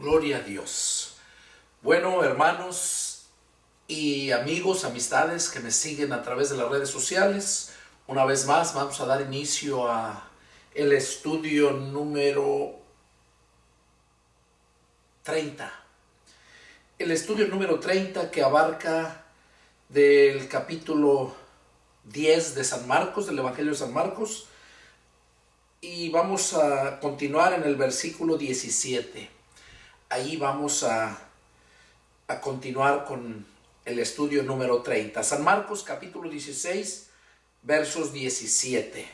Gloria a Dios. Bueno, hermanos y amigos, amistades que me siguen a través de las redes sociales, una vez más vamos a dar inicio a el estudio número 30. El estudio número 30 que abarca del capítulo 10 de San Marcos, del Evangelio de San Marcos, y vamos a continuar en el versículo 17. Ahí vamos a continuar con el estudio número 30. San Marcos capítulo 16, versos 17.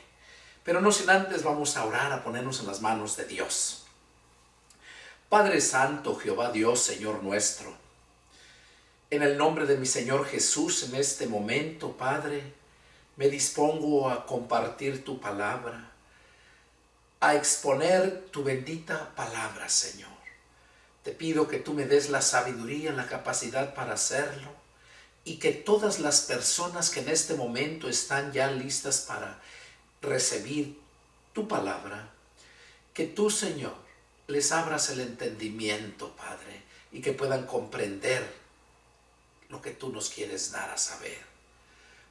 Pero no sin antes vamos a orar, a ponernos en las manos de Dios. Padre Santo, Jehová Dios, Señor nuestro, en el nombre de mi Señor Jesús, en este momento, Padre, me dispongo a compartir tu palabra, a exponer tu bendita palabra, Señor. Te pido que tú me des la sabiduría, la capacidad para hacerlo, y que todas las personas que en este momento están ya listas para recibir tu palabra, que tú, Señor, les abras el entendimiento, Padre, y que puedan comprender lo que tú nos quieres dar a saber.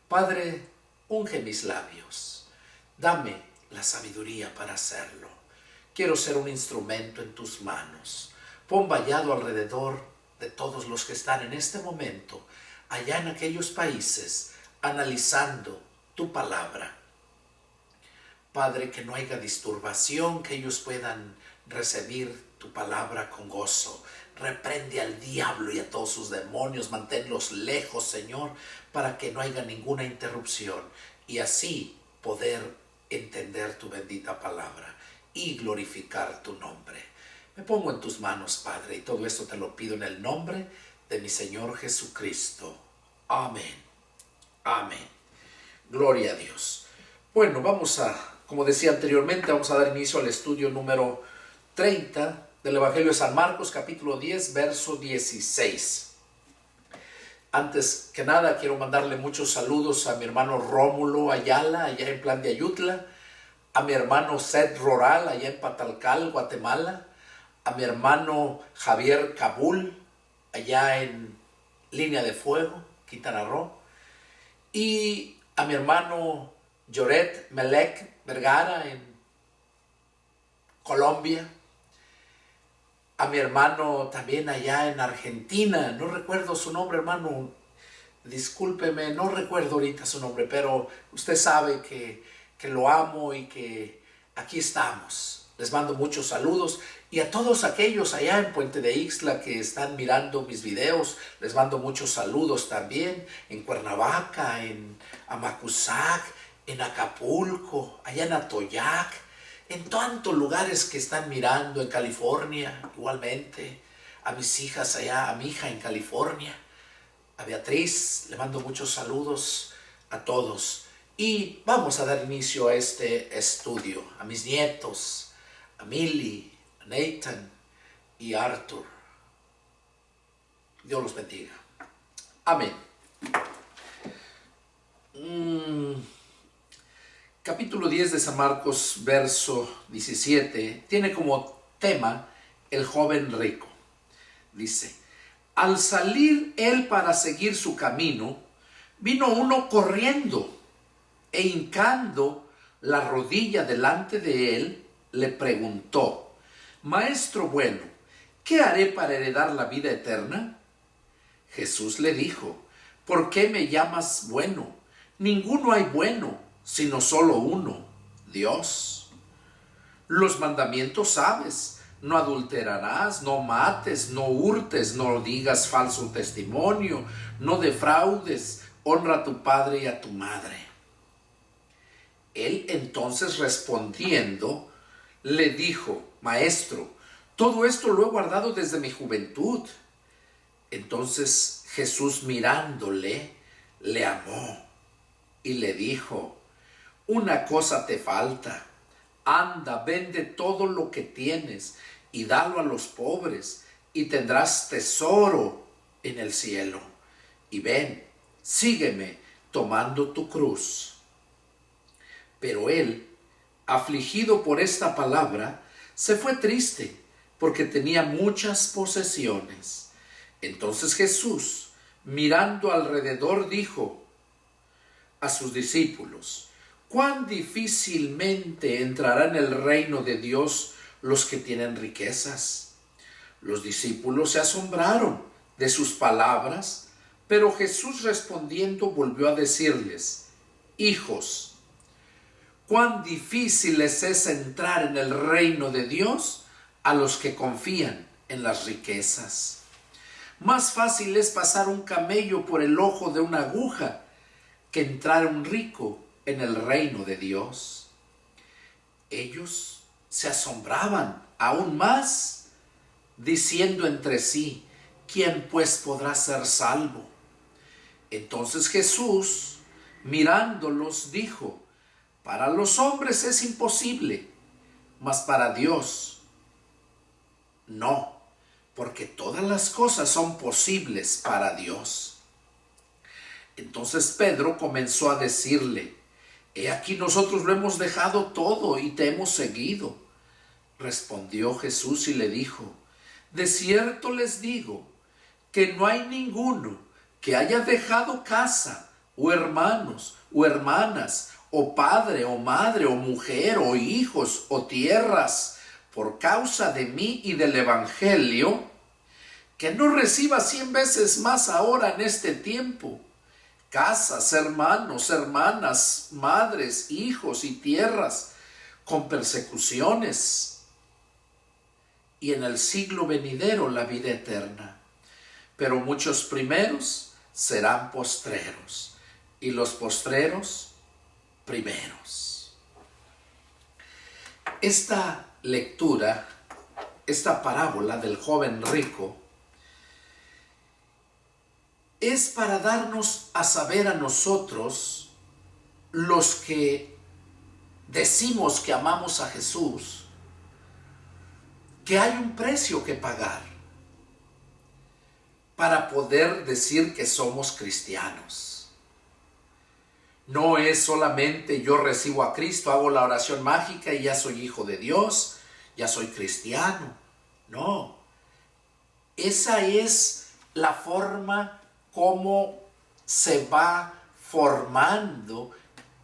Padre, unge mis labios, dame la sabiduría para hacerlo. Quiero ser un instrumento en tus manos. Pon vallado alrededor de todos los que están en este momento, allá en aquellos países, analizando tu palabra. Padre, que no haya disturbación, que ellos puedan recibir tu palabra con gozo. Reprende al diablo y a todos sus demonios, manténlos lejos, Señor, para que no haya ninguna interrupción y así poder entender tu bendita palabra y glorificar tu nombre. Me pongo en tus manos, Padre, y todo esto te lo pido en el nombre de mi Señor Jesucristo. Amén. Amén. Gloria a Dios. Bueno, como decía anteriormente, vamos a dar inicio al estudio número 30 del Evangelio de San Marcos, capítulo 10, verso 16. Antes que nada, quiero mandarle muchos saludos a mi hermano Rómulo Ayala, allá en Plan de Ayutla, a mi hermano Seth Roral, allá en Patalcal, Guatemala, a mi hermano Javier Cabul, allá en Línea de Fuego, Quintana Roo, y a mi hermano Yoret Melec Vergara en Colombia, a mi hermano también allá en Argentina, no recuerdo su nombre, hermano, discúlpeme, no recuerdo ahorita su nombre, pero usted sabe que lo amo y que aquí estamos. Les mando muchos saludos y a todos aquellos allá en Puente de Ixtla que están mirando mis videos, les mando muchos saludos también en Cuernavaca, en Amacuzac, en Acapulco, allá en Atoyac, en tantos lugares que están mirando, en California igualmente, a mis hijas allá, a mi hija en California, a Beatriz, le mando muchos saludos a todos. Y vamos a dar inicio a este estudio, a mis nietos, a Milly, a Nathan y a Arthur. Dios los bendiga. Amén. Capítulo 10 de San Marcos, verso 17, tiene como tema el joven rico. Dice: al salir él para seguir su camino, vino uno corriendo e hincando la rodilla delante de él, le preguntó: Maestro bueno, ¿qué haré para heredar la vida eterna? Jesús le dijo: ¿por qué me llamas bueno? Ninguno hay bueno, sino solo uno, Dios. Los mandamientos sabes: no adulterarás, no mates, no hurtes, no digas falso testimonio, no defraudes, honra a tu padre y a tu madre. Él entonces respondiendo le dijo: Maestro, todo esto lo he guardado desde mi juventud. Entonces Jesús mirándole, le amó y le dijo: una cosa te falta. Anda, vende todo lo que tienes y dalo a los pobres, y tendrás tesoro en el cielo. Y ven, sígueme tomando tu cruz. Pero él, afligido por esta palabra, se fue triste, porque tenía muchas posesiones. Entonces Jesús, mirando alrededor, dijo a sus discípulos: «Cuán difícilmente entrarán en el reino de Dios los que tienen riquezas». Los discípulos se asombraron de sus palabras, pero Jesús respondiendo volvió a decirles: «Hijos, cuán difícil les es entrar en el reino de Dios a los que confían en las riquezas. Más fácil es pasar un camello por el ojo de una aguja que entrar un rico en el reino de Dios». Ellos se asombraban aún más, diciendo entre sí: «¿Quién pues podrá ser salvo?». Entonces Jesús, mirándolos, dijo: «Para los hombres es imposible, mas para Dios no, porque todas las cosas son posibles para Dios». Entonces Pedro comenzó a decirle: «He aquí, nosotros lo hemos dejado todo y te hemos seguido». Respondió Jesús y le dijo: «De cierto les digo que no hay ninguno que haya dejado casa, o hermanos, o hermanas, o padre, o madre, o mujer, o hijos, o tierras, por causa de mí y del Evangelio, que no reciba 100 veces más ahora en este tiempo, casas, hermanos, hermanas, madres, hijos y tierras, con persecuciones, y en el siglo venidero la vida eterna. Pero muchos primeros serán postreros, y los postreros primeros». Esta lectura, esta parábola del joven rico, es para darnos a saber a nosotros, los que decimos que amamos a Jesús, que hay un precio que pagar para poder decir que somos cristianos. No es solamente yo recibo a Cristo, hago la oración mágica y ya soy hijo de Dios, ya soy cristiano. No, esa es la forma como se va formando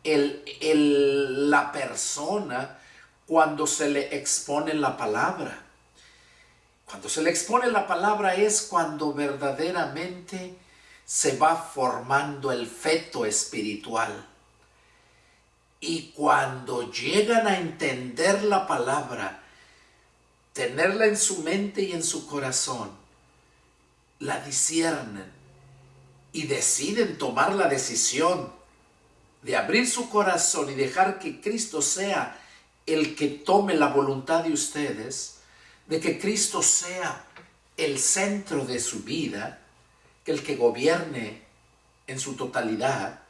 la persona cuando se le expone la palabra. Cuando se le expone la palabra es cuando verdaderamente se va formando el feto espiritual. Y cuando llegan a entender la palabra, tenerla en su mente y en su corazón, la disciernen y deciden tomar la decisión de abrir su corazón y dejar que Cristo sea el que tome la voluntad de ustedes, de que Cristo sea el centro de su vida, que el que gobierne en su totalidad,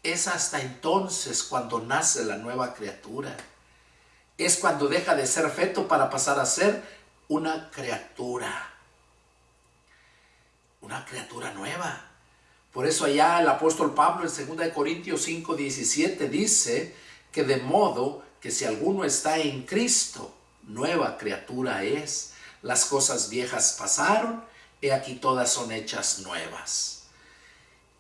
es hasta entonces cuando nace la nueva criatura. Es cuando deja de ser feto para pasar a ser una criatura nueva. Por eso allá el apóstol Pablo en 2 Corintios 5:17 dice que de modo que si alguno está en Cristo, nueva criatura es. Las cosas viejas pasaron, he aquí todas son hechas nuevas.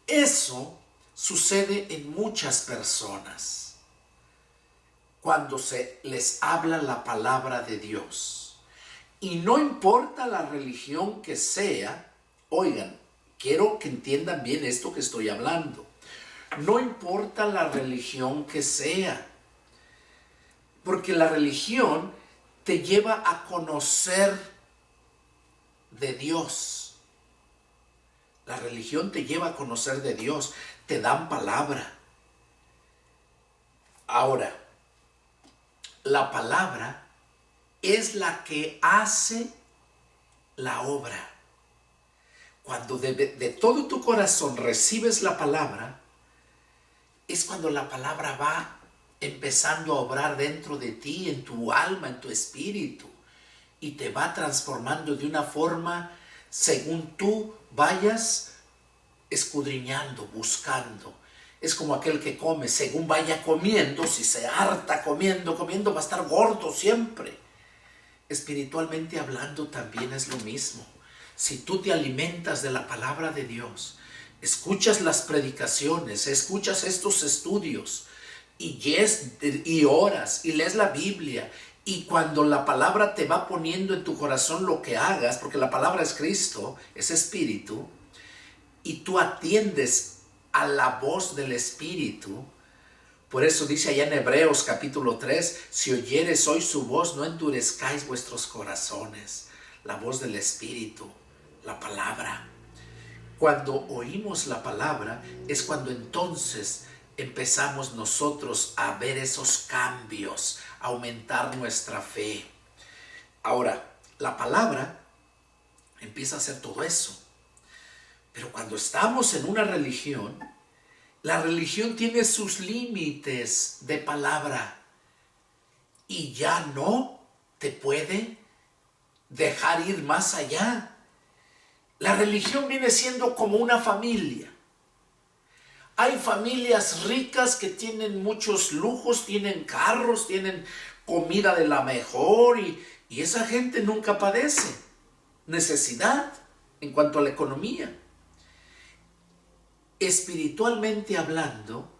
Eso sucede en muchas personas cuando se les habla la palabra de Dios. Y no importa la religión que sea, oigan, quiero que entiendan bien esto que estoy hablando. No importa la religión que sea, porque la religión te lleva a conocer de Dios. La religión te lleva a conocer de Dios, te dan palabra. Ahora, la palabra es la que hace la obra. Cuando de todo tu corazón recibes la palabra, es cuando la palabra va empezando a obrar dentro de ti, en tu alma, en tu espíritu, y te va transformando de una forma según tú vayas escudriñando, buscando. Es como aquel que come, según vaya comiendo, si se harta comiendo, va a estar gordo siempre. espiritualmente hablando también es lo mismo. Si tú te alimentas de la palabra de Dios, escuchas las predicaciones, escuchas estos estudios y oras y lees la Biblia, y cuando la palabra te va poniendo en tu corazón lo que hagas, porque la palabra es Cristo, es Espíritu, y tú atiendes a la voz del Espíritu. Por eso dice allá en Hebreos capítulo 3, si oyeres hoy su voz, no endurezcáis vuestros corazones. La voz del Espíritu, la palabra. Cuando oímos la palabra es cuando entonces empezamos nosotros a ver esos cambios, a aumentar nuestra fe. Ahora, la palabra empieza a hacer todo eso. Pero cuando estamos en una religión, la religión tiene sus límites de palabra y ya no te puede dejar ir más allá. La religión viene siendo como una familia. Hay familias ricas que tienen muchos lujos, tienen carros, tienen comida de la mejor y esa gente nunca padece necesidad en cuanto a la economía. Espiritualmente hablando,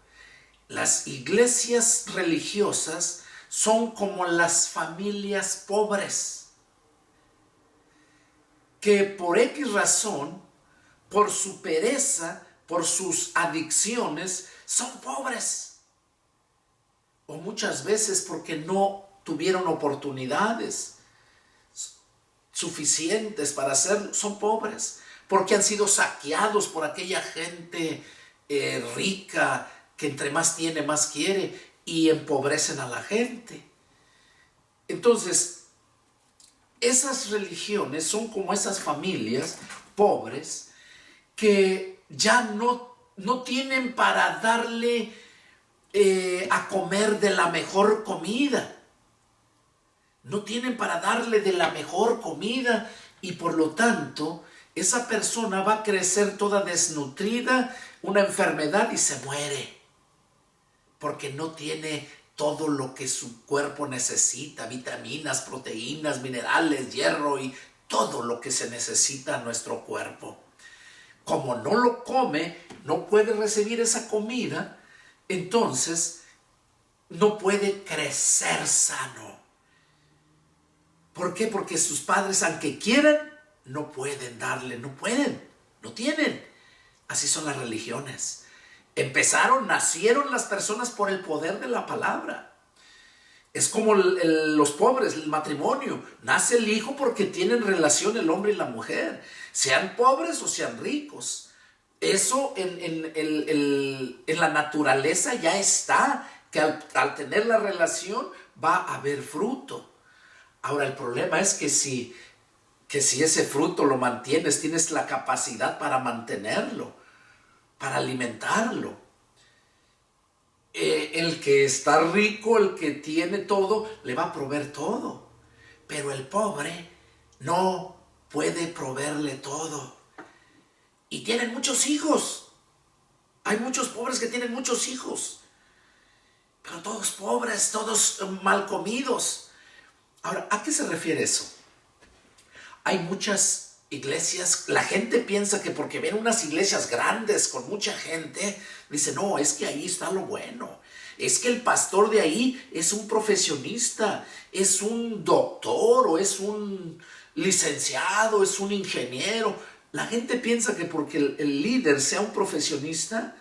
las iglesias religiosas son como las familias pobres, que por X razón, por su pereza, por sus adicciones, son pobres. O muchas veces porque no tuvieron oportunidades suficientes para hacerlo, son pobres. Porque han sido saqueados por aquella gente rica que entre más tiene, más quiere, y empobrecen a la gente. Entonces, esas religiones son como esas familias pobres que ya no tienen para darle a comer de la mejor comida. No tienen para darle de la mejor comida y por lo tanto esa persona va a crecer toda desnutrida, una enfermedad y se muere. Porque no tiene todo lo que su cuerpo necesita, vitaminas, proteínas, minerales, hierro y todo lo que se necesita a nuestro cuerpo. Como no lo come, no puede recibir esa comida, entonces no puede crecer sano. ¿Por qué? Porque sus padres, aunque quieran, no pueden darle, no pueden, no tienen. Así son las religiones. Nacieron las personas por el poder de la palabra. Es como los pobres, el matrimonio. Nace el hijo porque tienen relación el hombre y la mujer. Sean pobres o sean ricos. Eso en la naturaleza ya está, que al tener la relación va a haber fruto. Ahora el problema es que si ese fruto lo mantienes, tienes la capacidad para mantenerlo, para alimentarlo. El que está rico, el que tiene todo, le va a proveer todo. Pero el pobre no puede proveerle todo. Y tienen muchos hijos. Hay muchos pobres que tienen muchos hijos. Pero todos pobres, todos mal comidos. Ahora, ¿a qué se refiere eso? Hay muchas iglesias, la gente piensa que porque ven unas iglesias grandes con mucha gente, dice, no, es que ahí está lo bueno. Es que el pastor de ahí es un profesionista, es un doctor o es un licenciado, es un ingeniero. La gente piensa que porque el líder sea un profesionista,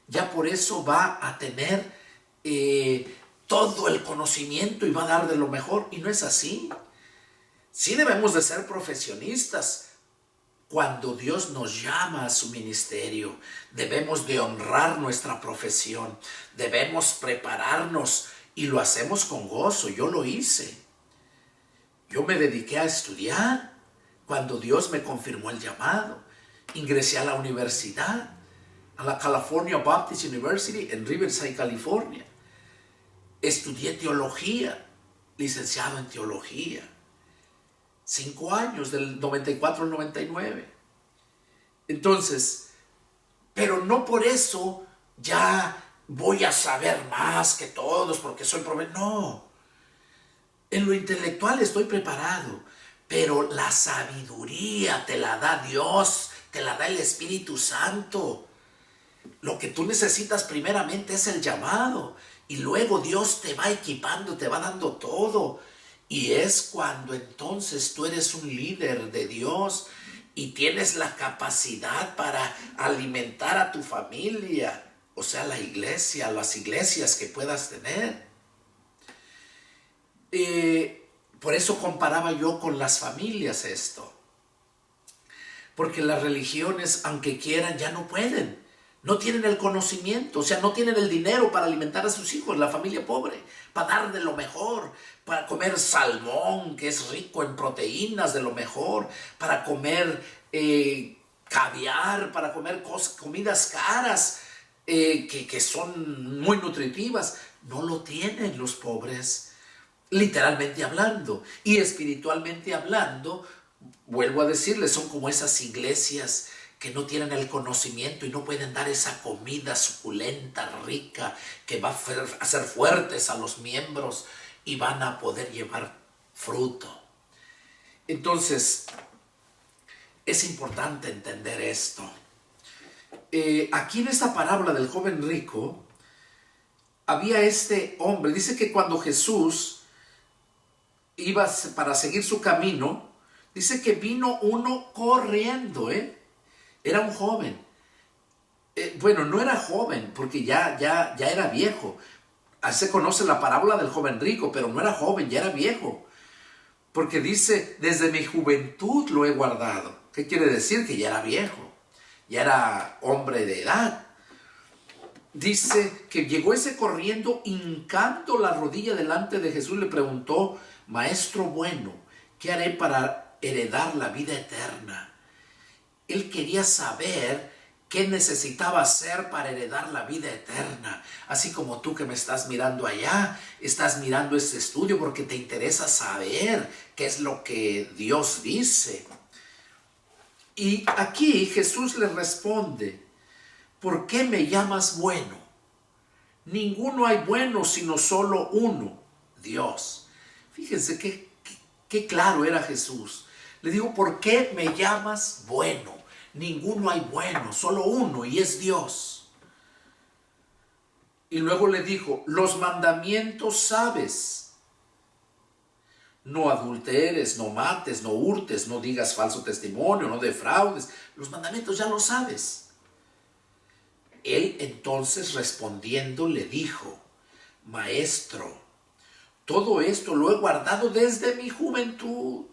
ya por eso va a tener todo el conocimiento y va a dar de lo mejor. Y no es así. Sí debemos de ser profesionistas. Cuando Dios nos llama a su ministerio, debemos de honrar nuestra profesión, debemos prepararnos y lo hacemos con gozo. Yo lo hice. Yo me dediqué a estudiar cuando Dios me confirmó el llamado. Ingresé a la universidad, a la California Baptist University en Riverside, California. Estudié teología, licenciado en teología. 5 años, del 94 al 99. Entonces, pero no por eso ya voy a saber más que todos porque soy profeta. No. En lo intelectual estoy preparado, pero la sabiduría te la da Dios, te la da el Espíritu Santo. Lo que tú necesitas primeramente es el llamado y luego Dios te va equipando, te va dando todo. Y es cuando entonces tú eres un líder de Dios y tienes la capacidad para alimentar a tu familia, o sea, la iglesia, las iglesias que puedas tener. Por eso comparaba yo con las familias esto. Porque las religiones, aunque quieran, ya no pueden. No tienen el conocimiento, o sea, no tienen el dinero para alimentar a sus hijos, la familia pobre, para dar de lo mejor, para comer salmón, que es rico en proteínas, de lo mejor, para comer caviar, para comer comidas caras, que son muy nutritivas. No lo tienen los pobres, literalmente hablando. Y espiritualmente hablando, vuelvo a decirles, son como esas iglesias que no tienen el conocimiento y no pueden dar esa comida suculenta, rica, que va a hacer fuertes a los miembros y van a poder llevar fruto. Entonces, es importante entender esto. Aquí en esta parábola del joven rico, había este hombre, dice que cuando Jesús iba para seguir su camino, dice que vino uno corriendo, Era un joven. Bueno, no era joven, porque ya era viejo. Así se conoce la parábola del joven rico, pero no era joven, ya era viejo. Porque dice, desde mi juventud lo he guardado. ¿Qué quiere decir? Que ya era viejo, ya era hombre de edad. Dice que llegó ese corriendo, hincando la rodilla delante de Jesús, le preguntó: Maestro bueno, ¿qué haré para heredar la vida eterna? Él quería saber qué necesitaba hacer para heredar la vida eterna. Así como tú que me estás mirando allá, estás mirando este estudio porque te interesa saber qué es lo que Dios dice. Y aquí Jesús le responde: ¿por qué me llamas bueno? Ninguno hay bueno sino solo uno, Dios. Fíjense qué claro era Jesús. Le digo: ¿por qué me llamas bueno? Ninguno hay bueno, solo uno, y es Dios. Y luego le dijo: los mandamientos sabes. No adulteres, no mates, no hurtes, no digas falso testimonio, no defraudes. Los mandamientos ya los sabes. Él entonces respondiendo le dijo: Maestro, todo esto lo he guardado desde mi juventud.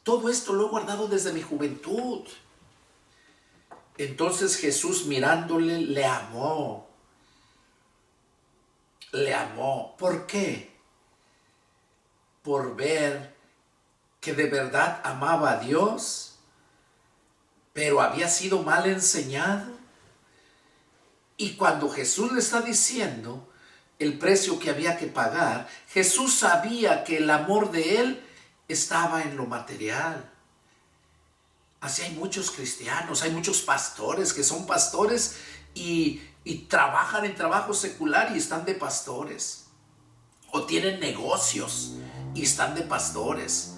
Todo esto lo he guardado desde mi juventud. Entonces Jesús, mirándole, le amó. Le amó. ¿Por qué? Por ver que de verdad amaba a Dios, pero había sido mal enseñado. Y cuando Jesús le está diciendo el precio que había que pagar, Jesús sabía que el amor de él estaba en lo material. Así hay muchos cristianos, hay muchos pastores que son pastores y trabajan en trabajo secular y están de pastores. O tienen negocios y están de pastores.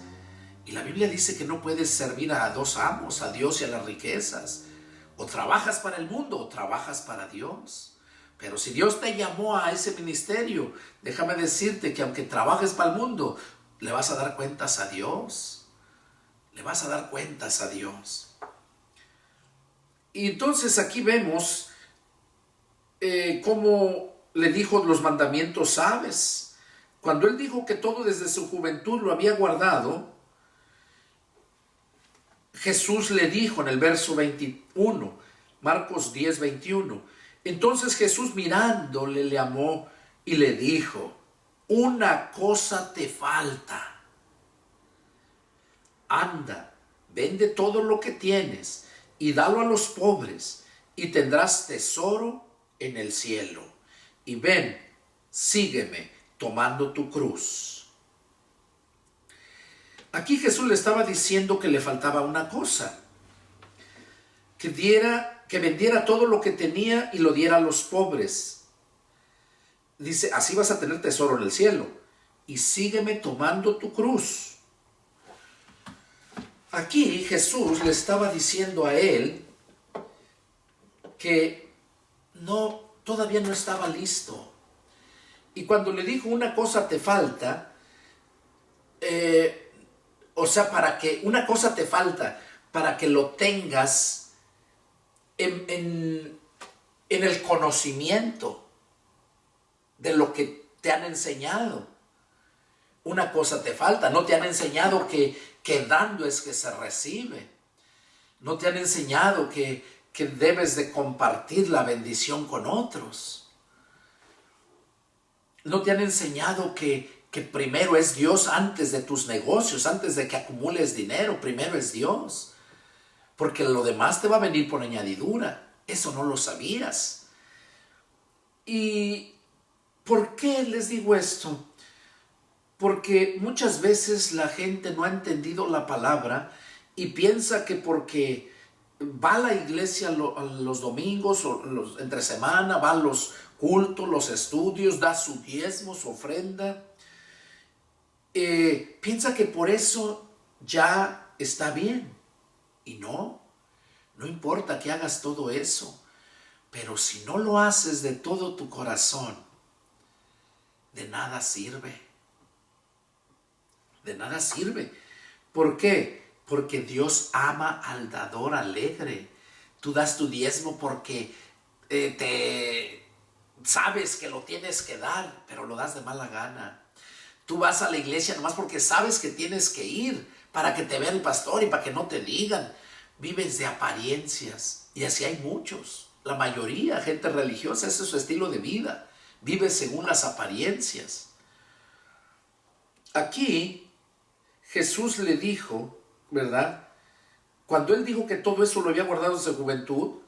Y la Biblia dice que no puedes servir a dos amos, a Dios y a las riquezas. O trabajas para el mundo o trabajas para Dios. Pero si Dios te llamó a ese ministerio, déjame decirte que aunque trabajes para el mundo, le vas a dar cuentas a Dios. Le vas a dar cuentas a Dios. Y entonces aquí vemos cómo le dijo: los mandamientos sabes. Cuando él dijo que todo desde su juventud lo había guardado, Jesús le dijo en el verso 21, Marcos 10, 21. Entonces Jesús mirándole le amó y le dijo: una cosa te falta. Anda, vende todo lo que tienes y dalo a los pobres, y tendrás tesoro en el cielo. Y ven, sígueme tomando tu cruz. Aquí Jesús le estaba diciendo que le faltaba una cosa: que vendiera todo lo que tenía y lo diera a los pobres. Dice: así vas a tener tesoro en el cielo. y sígueme tomando tu cruz. Aquí Jesús le estaba diciendo a él que todavía no estaba listo. Y cuando le dijo una cosa te falta, una cosa te falta para que lo tengas en el conocimiento de lo que te han enseñado. Una cosa te falta, no te han enseñado que dando es que se recibe. No te han enseñado que debes de compartir la bendición con otros. No te han enseñado que primero es Dios antes de tus negocios, antes de que acumules dinero, primero es Dios. Porque lo demás te va a venir por añadidura. Eso no lo sabías. ¿Y por qué les digo esto? Porque muchas veces la gente no ha entendido la palabra y piensa que porque va a la iglesia los domingos o entre semana, va a los cultos, los estudios, da su diezmo, su ofrenda, piensa que por eso ya está bien. Y no importa que hagas todo eso, pero si no lo haces de todo tu corazón, de nada sirve. De nada sirve. ¿Por qué? Porque Dios ama al dador alegre. Tú das tu diezmo porque sabes que lo tienes que dar, pero lo das de mala gana. Tú vas a la iglesia nomás porque sabes que tienes que ir para que te vea el pastor y para que no te digan. Vives de apariencias. Y así hay muchos. La mayoría, gente religiosa, ese es su estilo de vida. Vive según las apariencias. Aquí Jesús le dijo, ¿verdad? Cuando él dijo que todo eso lo había guardado desde su juventud,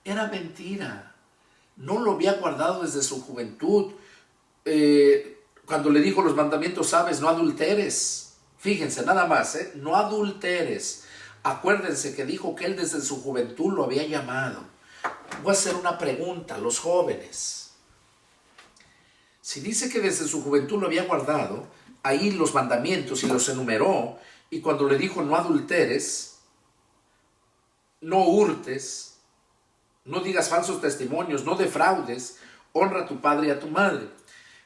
era mentira. No lo había guardado desde su juventud. Cuando le dijo los mandamientos, sabes, no adulteres. Fíjense, nada más, no adulteres. Acuérdense que dijo que él desde su juventud lo había llamado. Voy a hacer una pregunta a los jóvenes. Si dice que desde su juventud lo había guardado, ahí los mandamientos y los enumeró, y cuando le dijo no adulteres, no hurtes, no digas falsos testimonios, no defraudes, honra a tu padre y a tu madre.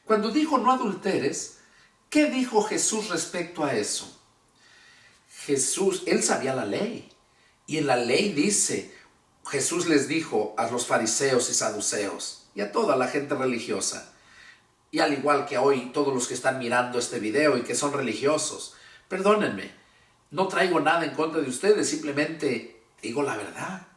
Cuando dijo no adulteres, ¿qué dijo Jesús respecto a eso? Jesús, él sabía la ley, y en la ley dice, Jesús les dijo a los fariseos y saduceos, y a toda la gente religiosa, y al igual que hoy todos los que están mirando este video y que son religiosos, perdónenme, no traigo nada en contra de ustedes, simplemente digo la verdad.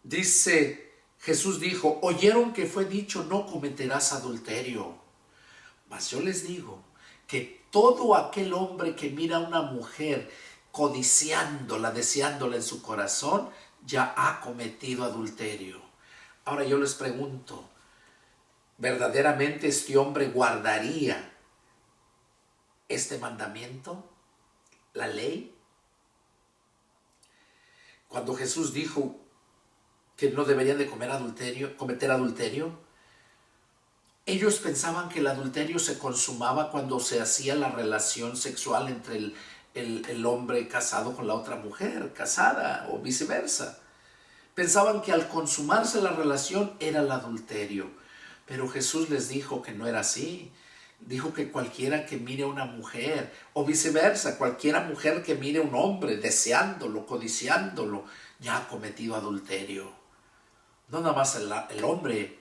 Dice, Jesús dijo, oyeron que fue dicho, no cometerás adulterio. Mas yo les digo que todo aquel hombre que mira a una mujer codiciándola, deseándola en su corazón, ya ha cometido adulterio. Ahora yo les pregunto, ¿verdaderamente este hombre guardaría este mandamiento? ¿La ley? Cuando Jesús dijo que no deberían de cometer adulterio, ellos pensaban que el adulterio se consumaba cuando se hacía la relación sexual entre el hombre casado con la otra mujer casada o viceversa. Pensaban que al consumarse la relación era el adulterio. Pero Jesús les dijo que no era así. Dijo que cualquiera que mire a una mujer, o viceversa, cualquiera mujer que mire a un hombre deseándolo, codiciándolo, ya ha cometido adulterio. No nada más el hombre,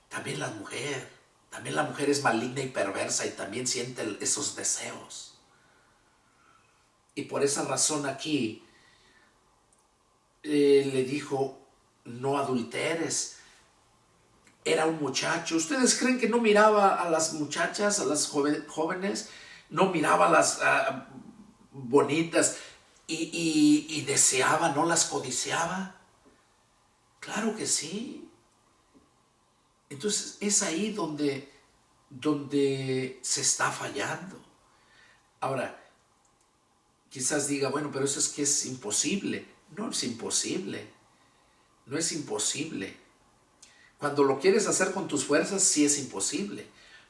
también la mujer. También la mujer es maligna y perversa y también siente esos deseos. Y por esa razón aquí le dijo, no adulteres. Era un muchacho. ¿Ustedes creen que no miraba a las muchachas, a las jóvenes? No miraba a las bonitas y deseaba, no las codiciaba. Claro que sí. Entonces es ahí donde se está fallando. Ahora, quizás diga, bueno, pero eso es que es imposible. No es imposible. No es imposible. Cuando lo quieres hacer con tus fuerzas, sí es imposible.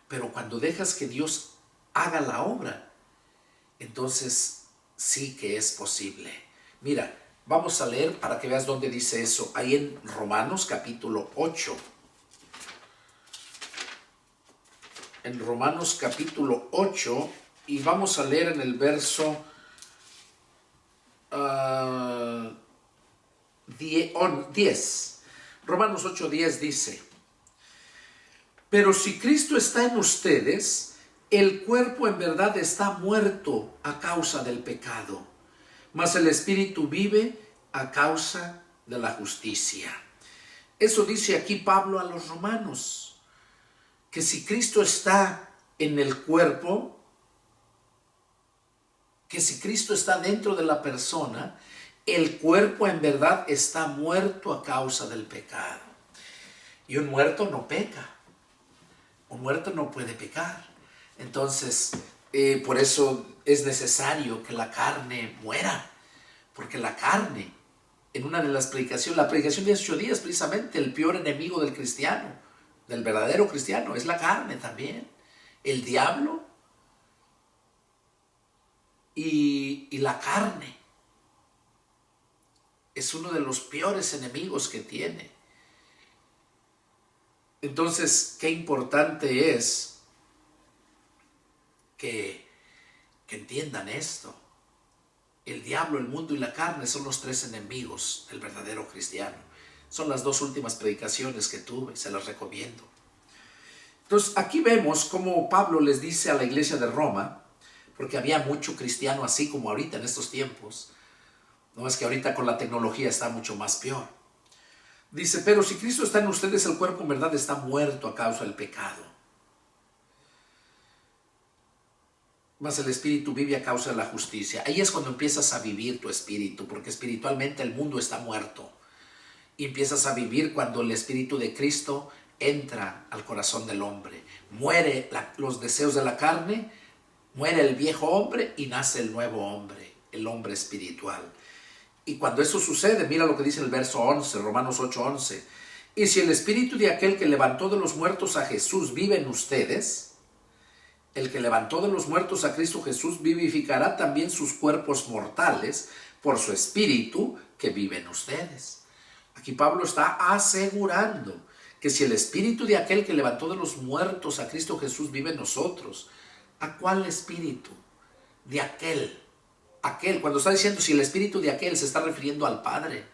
Pero cuando dejas que Dios haga la obra, entonces sí que es posible. Mira, vamos a leer para que veas dónde dice eso. Ahí en Romanos capítulo 8. En Romanos capítulo 8, y vamos a leer en el verso 10. Romanos 8:10 dice: pero si Cristo está en ustedes, el cuerpo en verdad está muerto a causa del pecado, mas el espíritu vive a causa de la justicia. Eso dice aquí Pablo a los romanos, que si Cristo está en el cuerpo, que si Cristo está dentro de la persona, el cuerpo en verdad está muerto a causa del pecado. Y un muerto no peca. Un muerto no puede pecar. Entonces, por eso es necesario que la carne muera. Porque la carne, en una de las predicaciones, la predicación de 18 días, precisamente, el peor enemigo del cristiano, del verdadero cristiano, es la carne también. El diablo y la carne es uno de los peores enemigos que tiene. Entonces, qué importante es que entiendan esto. El diablo, el mundo y la carne son los tres enemigos del verdadero cristiano. Son las dos últimas predicaciones que tuve, se las recomiendo. Entonces, aquí vemos cómo Pablo les dice a la iglesia de Roma, porque había mucho cristiano así como ahorita en estos tiempos. No es que ahorita con la tecnología está mucho más peor. Dice, pero si Cristo está en ustedes, el cuerpo en verdad está muerto a causa del pecado, mas el espíritu vive a causa de la justicia. Ahí es cuando empiezas a vivir tu espíritu, porque espiritualmente el mundo está muerto. Y empiezas a vivir cuando el espíritu de Cristo entra al corazón del hombre. Muere los deseos de la carne, muere el viejo hombre y nace el nuevo hombre, el hombre espiritual. Y cuando eso sucede, mira lo que dice el verso 11, Romanos 8:11. Y si el espíritu de aquel que levantó de los muertos a Jesús vive en ustedes, el que levantó de los muertos a Cristo Jesús vivificará también sus cuerpos mortales por su espíritu que vive en ustedes. Aquí Pablo está asegurando que si el espíritu de aquel que levantó de los muertos a Cristo Jesús vive en nosotros, ¿a cuál espíritu? De aquel. Cuando está diciendo si el espíritu de aquel, se está refiriendo al Padre,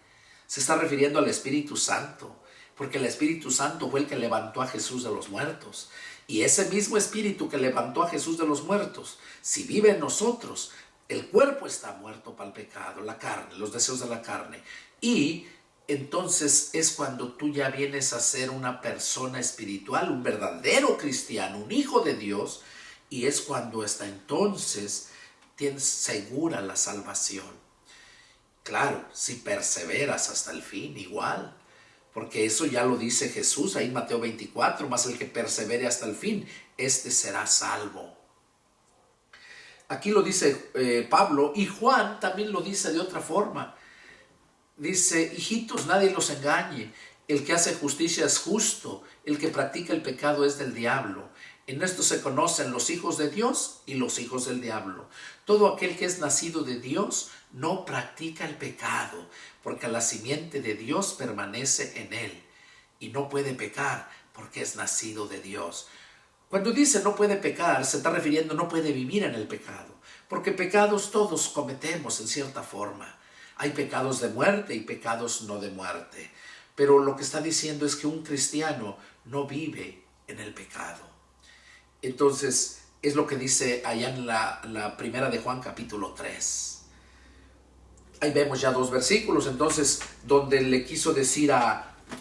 se está refiriendo al Espíritu Santo, porque el Espíritu Santo fue el que levantó a Jesús de los muertos. Y ese mismo espíritu que levantó a Jesús de los muertos, si vive en nosotros, el cuerpo está muerto para el pecado, la carne, los deseos de la carne. Y entonces es cuando tú ya vienes a ser una persona espiritual, un verdadero cristiano, un hijo de Dios, y es cuando hasta entonces tienes segura la salvación. Claro, si perseveras hasta el fin, igual, porque eso ya lo dice Jesús ahí en Mateo 24, mas el que persevere hasta el fin, este será salvo. Aquí lo dice Pablo, y Juan también lo dice de otra forma. Dice, hijitos, nadie los engañe, el que hace justicia es justo, el que practica el pecado es del diablo. En esto se conocen los hijos de Dios y los hijos del diablo. Todo aquel que es nacido de Dios no practica el pecado, porque la simiente de Dios permanece en él y no puede pecar porque es nacido de Dios. Cuando dice no puede pecar, se está refiriendo no puede vivir en el pecado, porque pecados todos cometemos en cierta forma. Hay pecados de muerte y pecados no de muerte, pero lo que está diciendo es que un cristiano no vive en el pecado. Entonces, es lo que dice allá en la primera de Juan capítulo 3. Ahí vemos ya dos versículos, entonces, donde le quiso decir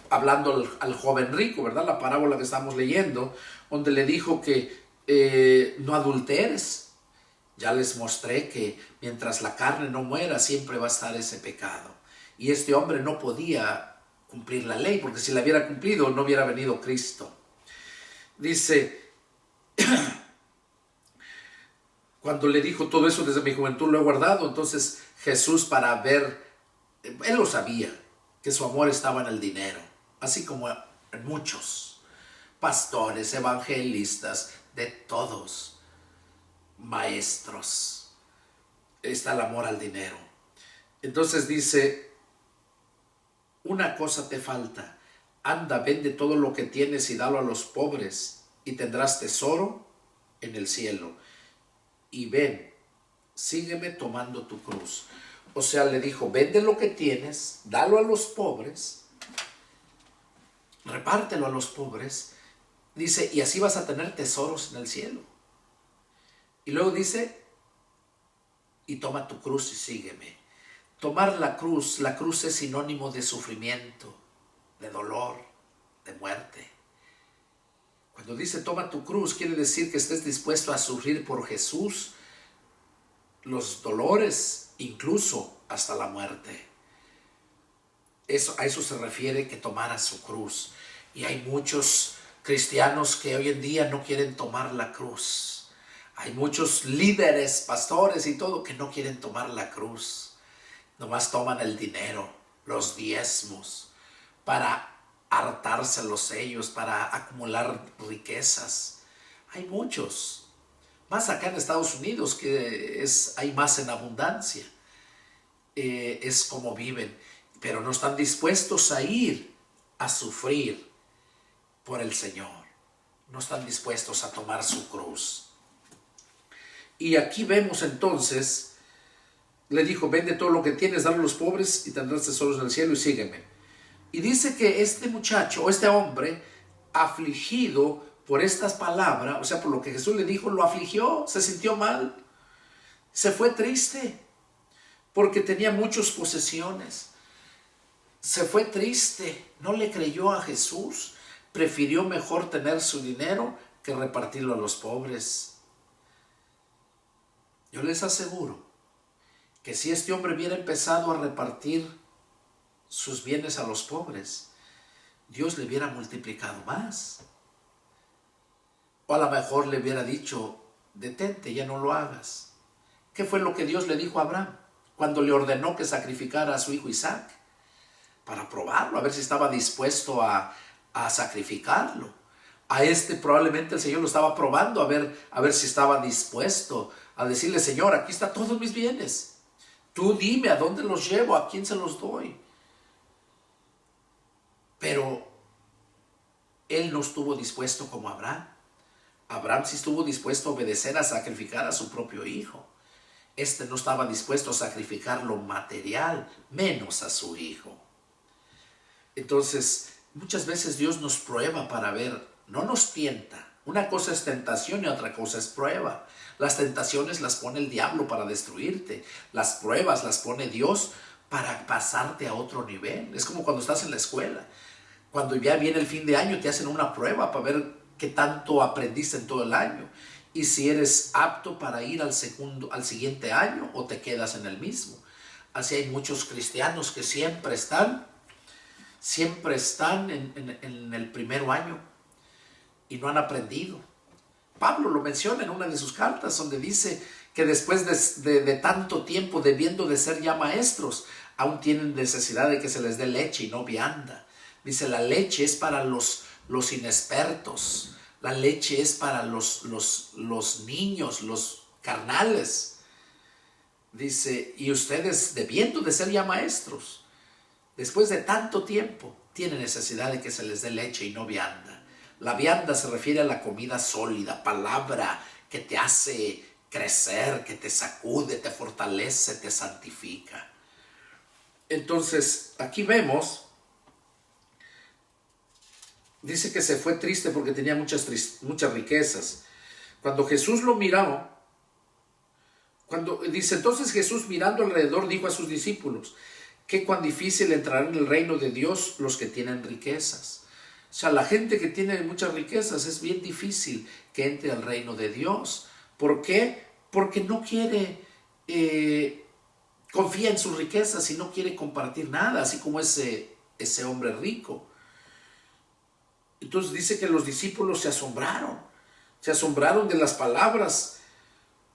hablando al joven rico, ¿verdad? La parábola que estamos leyendo, donde le dijo que no adulteres. Ya les mostré que mientras la carne no muera, siempre va a estar ese pecado. Y este hombre no podía cumplir la ley, porque si la hubiera cumplido, no hubiera venido Cristo. Dice, cuando le dijo todo eso desde mi juventud lo he guardado, entonces Jesús para ver, él lo sabía, que su amor estaba en el dinero, así como en muchos. pastores, evangelistas, de todos, maestros. Está el amor al dinero. Entonces dice, una cosa te falta, anda, vende todo lo que tienes y dalo a los pobres, y tendrás tesoro en el cielo. Y ven, sígueme tomando tu cruz. O sea, le dijo, vende lo que tienes, dalo a los pobres, repártelo a los pobres. Dice, y así vas a tener tesoros en el cielo. Y luego dice, y toma tu cruz y sígueme. Tomar la cruz es sinónimo de sufrimiento, de dolor, de muerte. Cuando dice toma tu cruz, quiere decir que estés dispuesto a sufrir por Jesús los dolores, incluso hasta la muerte. A eso se refiere que tomara su cruz. Y hay muchos cristianos que hoy en día no quieren tomar la cruz. Hay muchos líderes, pastores y todo que no quieren tomar la cruz. Nomás toman el dinero, los diezmos, para hartárselos ellos, para acumular riquezas. Hay muchos, más acá en Estados Unidos, que hay más en abundancia. Es como viven, pero no están dispuestos a ir a sufrir por el Señor. No están dispuestos a tomar su cruz. Y aquí vemos entonces, le dijo, vende todo lo que tienes, dale a los pobres y tendrás tesoros en el cielo y sígueme. Y dice que este muchacho, o este hombre, afligido por estas palabras, o sea, por lo que Jesús le dijo, lo afligió, se sintió mal, se fue triste, porque tenía muchas posesiones. Se fue triste, no le creyó a Jesús, prefirió mejor tener su dinero que repartirlo a los pobres. Yo les aseguro que si este hombre hubiera empezado a repartir sus bienes a los pobres, Dios le hubiera multiplicado más. O a lo mejor le hubiera dicho, detente, ya no lo hagas. ¿Qué fue lo que Dios le dijo a Abraham cuando le ordenó que sacrificara a su hijo Isaac? Para probarlo, a ver si estaba dispuesto a sacrificarlo. A este probablemente el Señor lo estaba probando a ver si estaba dispuesto a decirle, Señor, aquí están todos mis bienes. Tú dime a dónde los llevo, a quién se los doy. Pero él no estuvo dispuesto como Abraham. Abraham sí estuvo dispuesto a obedecer, a sacrificar a su propio hijo. Este no estaba dispuesto a sacrificar lo material, menos a su hijo. Entonces, muchas veces Dios nos prueba para ver, no nos tienta. Una cosa es tentación y otra cosa es prueba. Las tentaciones las pone el diablo para destruirte. Las pruebas las pone Dios para pasarte a otro nivel. Es como cuando estás en la escuela. Cuando ya viene el fin de año te hacen una prueba para ver qué tanto aprendiste en todo el año. Y si eres apto para ir al siguiente año o te quedas en el mismo. Así hay muchos cristianos que siempre están en el primer año y no han aprendido. Pablo lo menciona en una de sus cartas donde dice que después de tanto tiempo debiendo de ser ya maestros, aún tienen necesidad de que se les dé leche y no vianda. Dice, la leche es para los inexpertos, la leche es para los niños, los carnales. Dice, y ustedes debiendo de ser ya maestros, después de tanto tiempo, tienen necesidad de que se les dé leche y no vianda. La vianda se refiere a la comida sólida, palabra que te hace crecer, que te sacude, te fortalece, te santifica. Entonces, aquí vemos, dice que se fue triste porque tenía muchas riquezas. Cuando Jesús lo miró, dice, entonces Jesús mirando alrededor dijo a sus discípulos, qué cuán difícil entrarán en el reino de Dios los que tienen riquezas. O sea, la gente que tiene muchas riquezas es bien difícil que entre al reino de Dios. ¿Por qué? Porque no quiere, confía en sus riquezas y no quiere compartir nada, así como ese hombre rico. Entonces dice que los discípulos se asombraron de las palabras,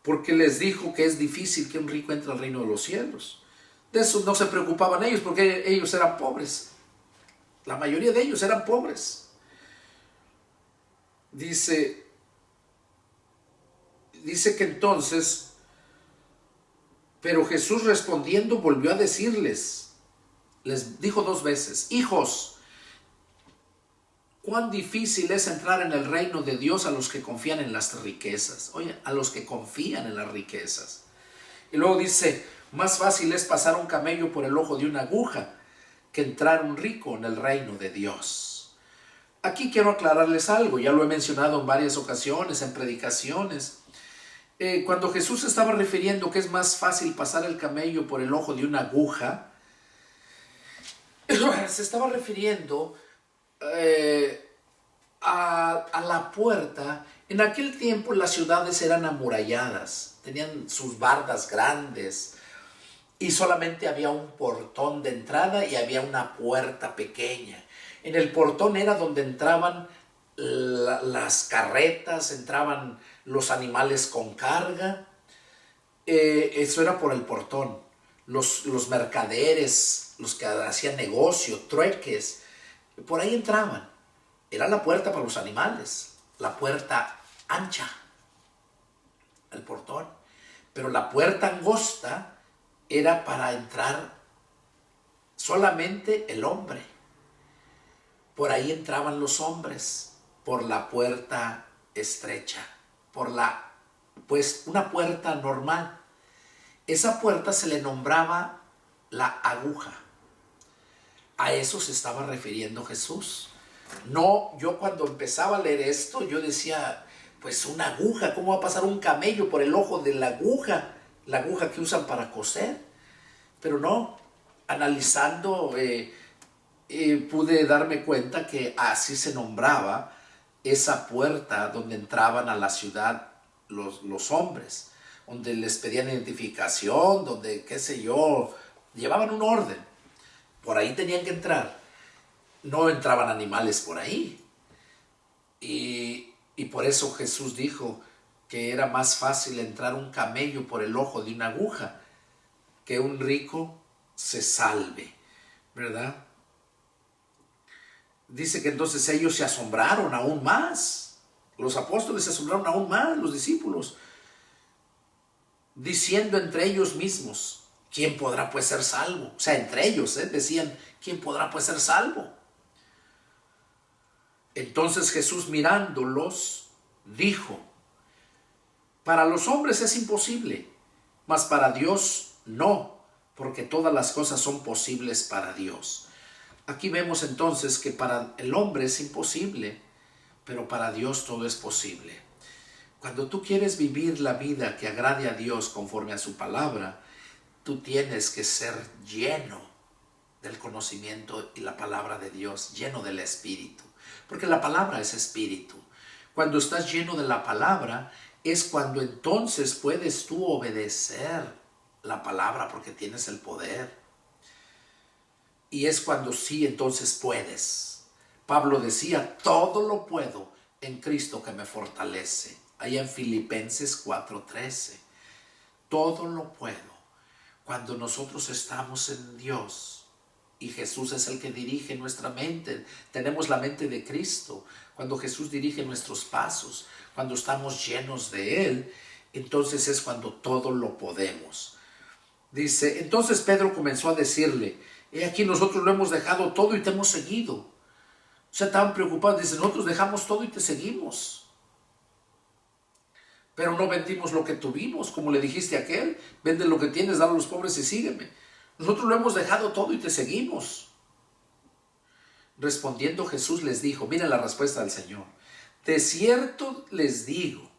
porque les dijo que es difícil que un rico entre al reino de los cielos. De eso no se preocupaban ellos, porque ellos eran pobres. La mayoría de ellos eran pobres. Dice que entonces, pero Jesús respondiendo volvió a decirles, les dijo 2 veces, hijos, cuán difícil es entrar en el reino de Dios a los que confían en las riquezas. Oye, a los que confían en las riquezas. Y luego dice, más fácil es pasar un camello por el ojo de una aguja que entrar un rico en el reino de Dios. Aquí quiero aclararles algo, ya lo he mencionado en varias ocasiones, en predicaciones. Cuando Jesús estaba refiriendo que es más fácil pasar el camello por el ojo de una aguja, se estaba refiriendo a la puerta. En aquel tiempo las ciudades eran amuralladas, tenían sus bardas grandes y solamente había un portón de entrada y había una puerta pequeña. En el portón era donde entraban las carretas, entraban los animales con carga. Eso era por el portón. Los mercaderes, los que hacían negocio, trueques, por ahí entraban. Era la puerta para los animales, la puerta ancha, el portón. Pero la puerta angosta era para entrar solamente el hombre. Por ahí entraban los hombres, por la puerta estrecha, pues una puerta normal. Esa puerta se le nombraba la aguja. A eso se estaba refiriendo Jesús. No, yo cuando empezaba a leer esto, yo decía, pues una aguja, ¿cómo va a pasar un camello por el ojo de la aguja que usan para coser? Pero no, analizando, pude darme cuenta que así se nombraba esa puerta donde entraban a la ciudad los hombres, donde les pedían identificación, donde, qué sé yo, llevaban un orden. Por ahí tenían que entrar. No entraban animales por ahí. Y por eso Jesús dijo que era más fácil entrar un camello por el ojo de una aguja que un rico se salve, ¿verdad? Dice que entonces ellos se asombraron aún más. Los apóstoles se asombraron aún más, los discípulos, diciendo entre ellos mismos, ¿quién podrá pues ser salvo? O sea, entre ellos decían, ¿quién podrá pues ser salvo? Entonces Jesús mirándolos, dijo, para los hombres es imposible, mas para Dios no, porque todas las cosas son posibles para Dios. Aquí vemos entonces que para el hombre es imposible, pero para Dios todo es posible. Cuando tú quieres vivir la vida que agrade a Dios conforme a su palabra, tú tienes que ser lleno del conocimiento y la palabra de Dios, lleno del Espíritu, porque la palabra es Espíritu. Cuando estás lleno de la palabra, es cuando entonces puedes tú obedecer la palabra, porque tienes el poder. Y es cuando sí, entonces puedes. Pablo decía, todo lo puedo en Cristo que me fortalece. Allá en Filipenses 4:13. Todo lo puedo. Cuando nosotros estamos en Dios y Jesús es el que dirige nuestra mente, tenemos la mente de Cristo. Cuando Jesús dirige nuestros pasos, cuando estamos llenos de Él, entonces es cuando todo lo podemos. Dice, entonces Pedro comenzó a decirle, aquí nosotros lo hemos dejado todo y te hemos seguido. O sea, estaban preocupados, dice, nosotros dejamos todo y te seguimos. Pero no vendimos lo que tuvimos, como le dijiste a aquel, vende lo que tienes, dale a los pobres y sígueme. Nosotros lo hemos dejado todo y te seguimos. Respondiendo Jesús les dijo, miren la respuesta del Señor, de cierto les digo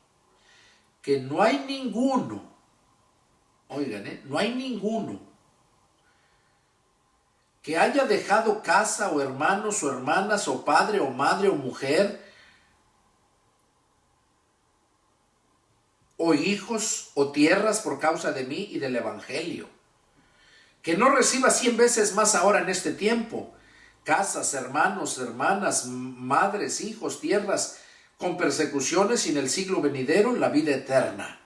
que no hay ninguno, oigan, no hay ninguno que haya dejado casa o hermanos o hermanas o padre o madre o mujer o hijos o tierras por causa de mí y del Evangelio, que no reciba 100 veces más ahora en este tiempo, casas, hermanos, hermanas, madres, hijos, tierras, con persecuciones y en el siglo venidero la vida eterna.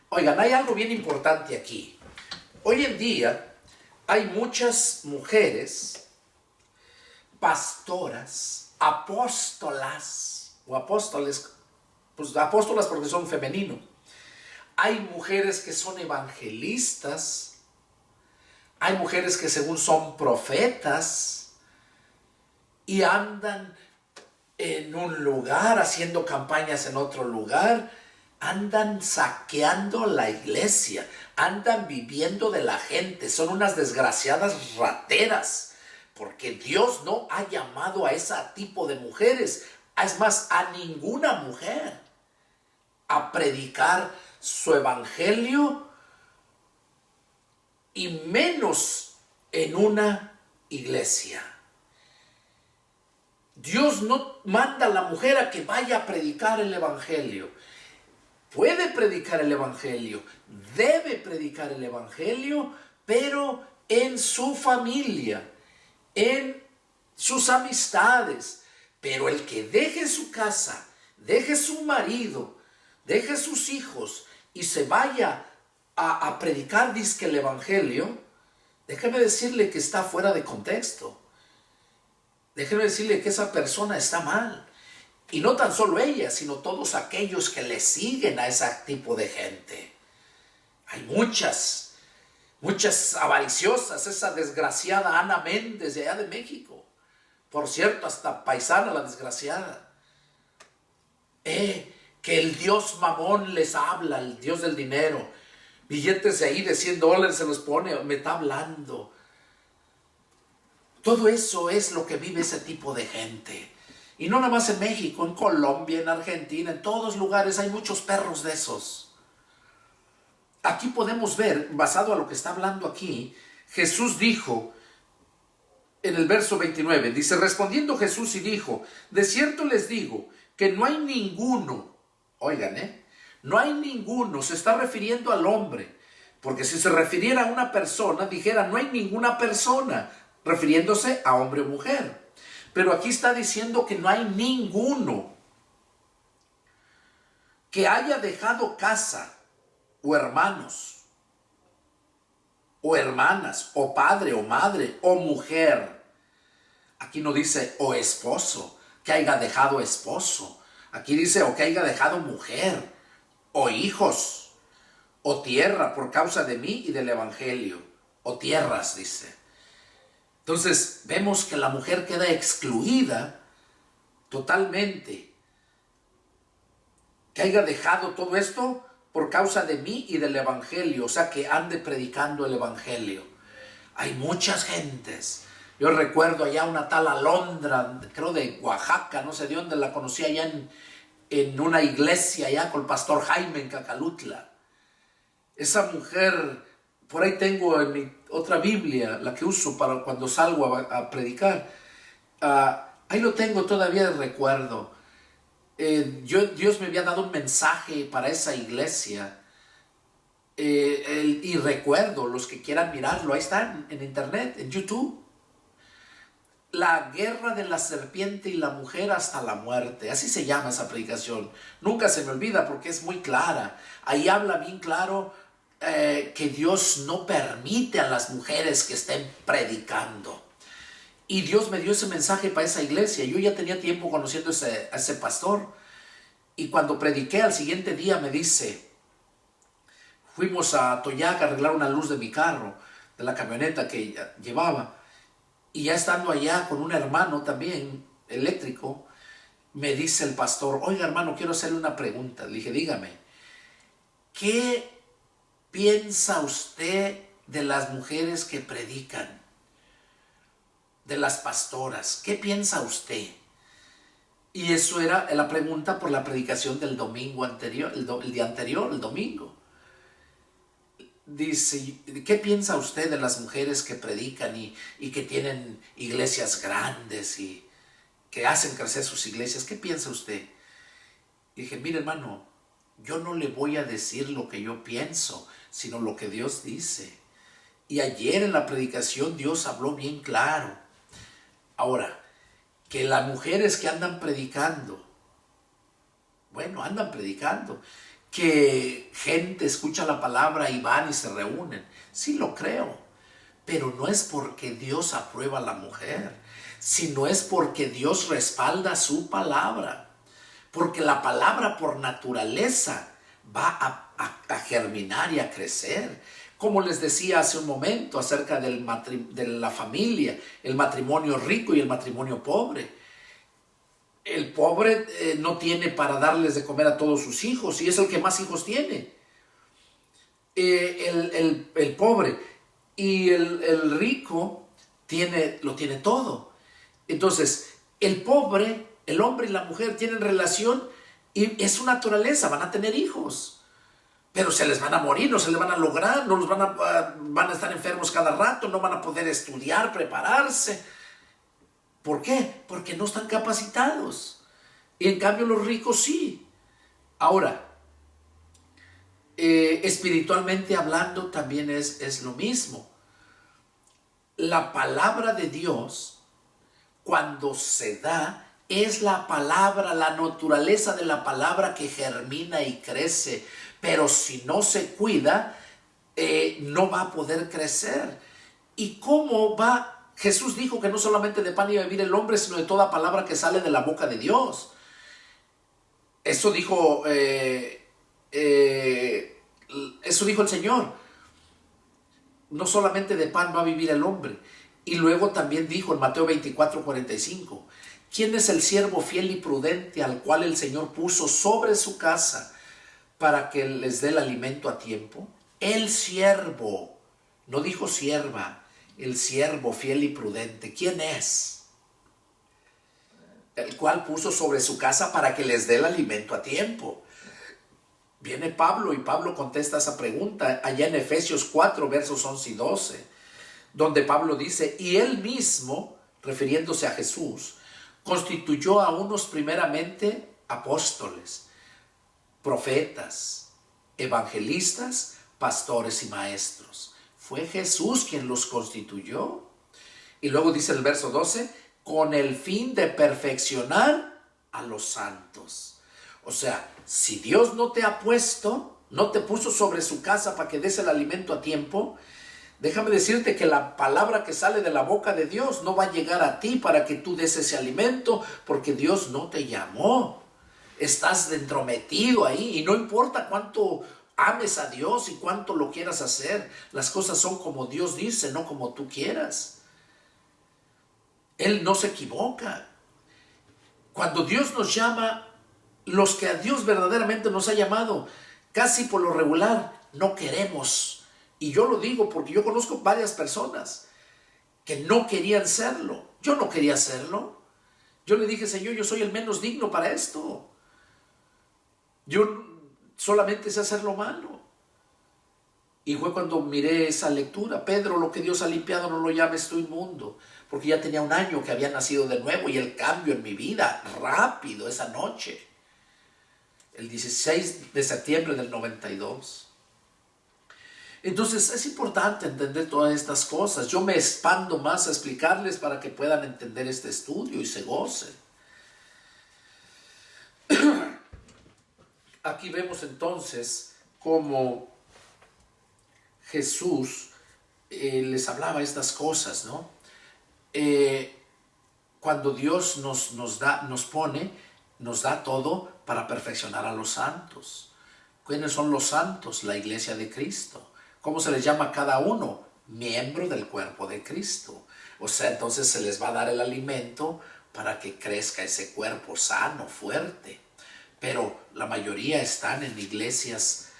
Oigan, hay algo bien importante aquí. Hoy en día hay muchas mujeres, pastoras, apóstolas, o apóstoles, pues apóstolas porque son femenino. Hay mujeres que son evangelistas, hay mujeres que según son profetas y andan en un lugar, haciendo campañas en otro lugar, andan saqueando la iglesia, andan viviendo de la gente, son unas desgraciadas rateras, porque Dios no ha llamado a ese tipo de mujeres, es más, a ninguna mujer, a predicar su evangelio y menos en una iglesia. Dios no manda a la mujer a que vaya a predicar el evangelio. Puede predicar el evangelio, debe predicar el evangelio, pero en su familia, en sus amistades. Pero el que deje su casa, deje su marido, deje sus hijos y se vaya a predicar dizque el evangelio, déjeme decirle que está fuera de contexto. Déjeme decirle que esa persona está mal. Y no tan solo ella, sino todos aquellos que le siguen a ese tipo de gente. Hay muchas avariciosas. Esa desgraciada Ana Méndez de allá de México. Por cierto, hasta paisana la desgraciada. Que el dios Mamón les habla, el dios del dinero. Billetes de ahí de $100 se los pone, me está hablando. Todo eso es lo que vive ese tipo de gente. Y no nada más en México, en Colombia, en Argentina, en todos lugares hay muchos perros de esos. Aquí podemos ver, basado a lo que está hablando aquí, Jesús dijo en el verso 29, dice, respondiendo Jesús y dijo, de cierto les digo que no hay ninguno, oigan, no hay ninguno, se está refiriendo al hombre, porque si se refiriera a una persona, dijera no hay ninguna persona, refiriéndose a hombre o mujer. Pero aquí está diciendo que no hay ninguno que haya dejado casa, o hermanos, o hermanas, o padre, o madre, o mujer. Aquí no dice o esposo, que haya dejado esposo. Aquí dice o que haya dejado mujer, o hijos, o tierra por causa de mí y del evangelio. O tierras, dice. Entonces vemos que la mujer queda excluida totalmente. Que haya dejado todo esto por causa de mí y del evangelio. O sea, que ande predicando el evangelio. Hay muchas gentes. Yo recuerdo allá una tal Alondra, creo de Oaxaca, no sé de dónde, la conocí allá en una iglesia allá con el pastor Jaime en Cacalutla. Esa mujer... Por ahí tengo en mi otra Biblia, la que uso para cuando salgo a predicar. Ahí lo tengo todavía de recuerdo. Dios me había dado un mensaje para esa iglesia. Y recuerdo, los que quieran mirarlo, ahí está en internet, en YouTube. La guerra de la serpiente y la mujer hasta la muerte. Así se llama esa predicación. Nunca se me olvida porque es muy clara. Ahí habla bien claro que Dios no permite a las mujeres que estén predicando. Y Dios me dio ese mensaje para esa iglesia. Yo ya tenía tiempo conociendo a ese pastor. Y cuando prediqué al siguiente día me dice, fuimos a Toyac a arreglar una luz de mi carro, de la camioneta que llevaba. Y ya estando allá con un hermano también, eléctrico, me dice el pastor, oiga hermano, quiero hacerle una pregunta. Le dije, dígame, ¿qué piensa usted de las mujeres que predican? De las pastoras, ¿qué piensa usted? Y eso era la pregunta por la predicación del domingo anterior, el día anterior, el domingo. Dice, ¿qué piensa usted de las mujeres que predican y que tienen iglesias grandes y que hacen crecer sus iglesias? ¿Qué piensa usted? Y dije, mire hermano, yo no le voy a decir lo que yo pienso, sino lo que Dios dice. Y ayer en la predicación Dios habló bien claro. Ahora, que las mujeres que andan predicando, bueno, andan predicando, que gente escucha la palabra y van y se reúnen, sí lo creo, pero no es porque Dios aprueba a la mujer, sino es porque Dios respalda su palabra. porque la palabra por naturaleza va a germinar y a crecer. Como les decía hace un momento acerca de la familia, el matrimonio rico y el matrimonio pobre. El pobre no tiene para darles de comer a todos sus hijos y es el que más hijos tiene. El pobre y el rico lo tiene todo. Entonces, el pobre, el hombre y la mujer tienen relación y es su naturaleza, van a tener hijos. Pero se les van a morir, no se les van a lograr, no los van a estar enfermos cada rato, no van a poder estudiar, prepararse. ¿Por qué? Porque no están capacitados. Y en cambio los ricos sí. Ahora, espiritualmente hablando también es lo mismo. La palabra de Dios, cuando se da, es la palabra, la naturaleza de la palabra que germina y crece. Pero si no se cuida, no va a poder crecer. ¿Y cómo va? Jesús dijo que no solamente de pan iba a vivir el hombre, sino de toda palabra que sale de la boca de Dios. Eso dijo el Señor. No solamente de pan va a vivir el hombre. Y luego también dijo en Mateo 24:45, ¿quién es el siervo fiel y prudente al cual el Señor puso sobre su casa para que les dé el alimento a tiempo? El siervo, no dijo sierva, el siervo fiel y prudente. ¿Quién es? El cual puso sobre su casa para que les dé el alimento a tiempo. Viene Pablo y Pablo contesta esa pregunta allá en Efesios 4, versos 11 y 12, donde Pablo dice, y él mismo, refiriéndose a Jesús, constituyó a unos primeramente apóstoles, profetas, evangelistas, pastores y maestros. Fue Jesús quien los constituyó. Y luego dice el verso 12, con el fin de perfeccionar a los santos. O sea, si Dios no te ha puesto, no te puso sobre su casa para que des el alimento a tiempo, déjame decirte que la palabra que sale de la boca de Dios no va a llegar a ti para que tú des ese alimento, porque Dios no te llamó. Estás entrometido ahí y no importa cuánto ames a Dios y cuánto lo quieras hacer, las cosas son como Dios dice, no como tú quieras. Él no se equivoca. Cuando Dios nos llama, los que a Dios verdaderamente nos ha llamado, casi por lo regular no queremos. Y yo lo digo porque yo conozco varias personas que no querían serlo. Yo no quería serlo. Yo le dije, Señor, yo soy el menos digno para esto. Yo solamente sé hacer lo malo. Y fue cuando miré esa lectura, Pedro, lo que Dios ha limpiado no lo llames tú inmundo, porque ya tenía un año que había nacido de nuevo y el cambio en mi vida, rápido, esa noche, el 16 de septiembre del 92. Entonces es importante entender todas estas cosas. Yo me expando más a explicarles para que puedan entender este estudio y se gocen. Aquí vemos entonces cómo Jesús les hablaba estas cosas, ¿no? Cuando Dios nos da todo para perfeccionar a los santos. ¿Quiénes son los santos? La iglesia de Cristo. ¿Cómo se les llama a cada uno? Miembro del cuerpo de Cristo. O sea, entonces se les va a dar el alimento para que crezca ese cuerpo sano, fuerte. Pero la mayoría están en iglesias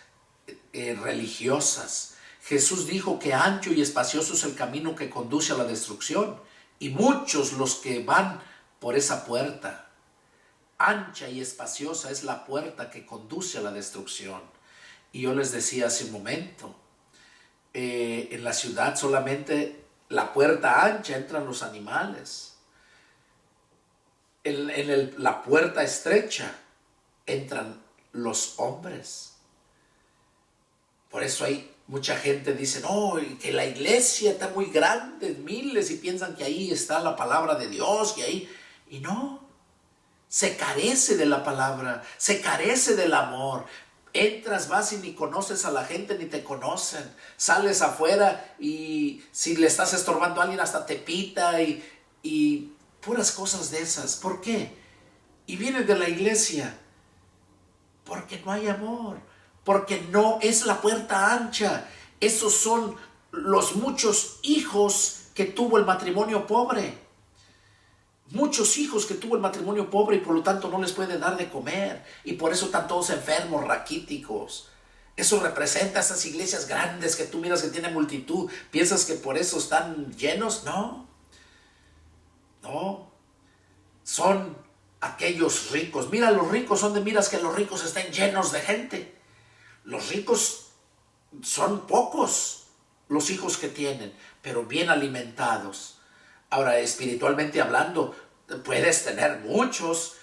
religiosas. Jesús dijo que ancho y espacioso es el camino que conduce a la destrucción, y muchos los que van por esa puerta. Ancha y espaciosa es la puerta que conduce a la destrucción. Y yo les decía hace un momento, en la ciudad solamente la puerta ancha entran los animales. La puerta estrecha entran los hombres. Por eso hay mucha gente dice, no, que la iglesia está muy grande, miles, y piensan que ahí está la palabra de Dios, y no, se carece de la palabra, se carece del amor. Entras, vas y ni conoces a la gente, ni te conocen. Sales afuera y si le estás estorbando a alguien hasta te pita y puras cosas de esas. ¿Por qué? Y vienes de la iglesia Porque no hay amor, porque no es la puerta ancha. Esos son los muchos hijos que tuvo el matrimonio pobre. Muchos hijos que tuvo el matrimonio pobre y por lo tanto no les puede dar de comer. Y por eso están todos enfermos, raquíticos. Eso representa esas iglesias grandes que tú miras que tienen multitud. ¿Piensas que por eso están llenos? No. No. Son aquellos ricos. Mira, los ricos, ¿dónde miras que los ricos están llenos de gente? Los ricos son pocos los hijos que tienen, pero bien alimentados. Ahora, espiritualmente hablando, puedes tener muchos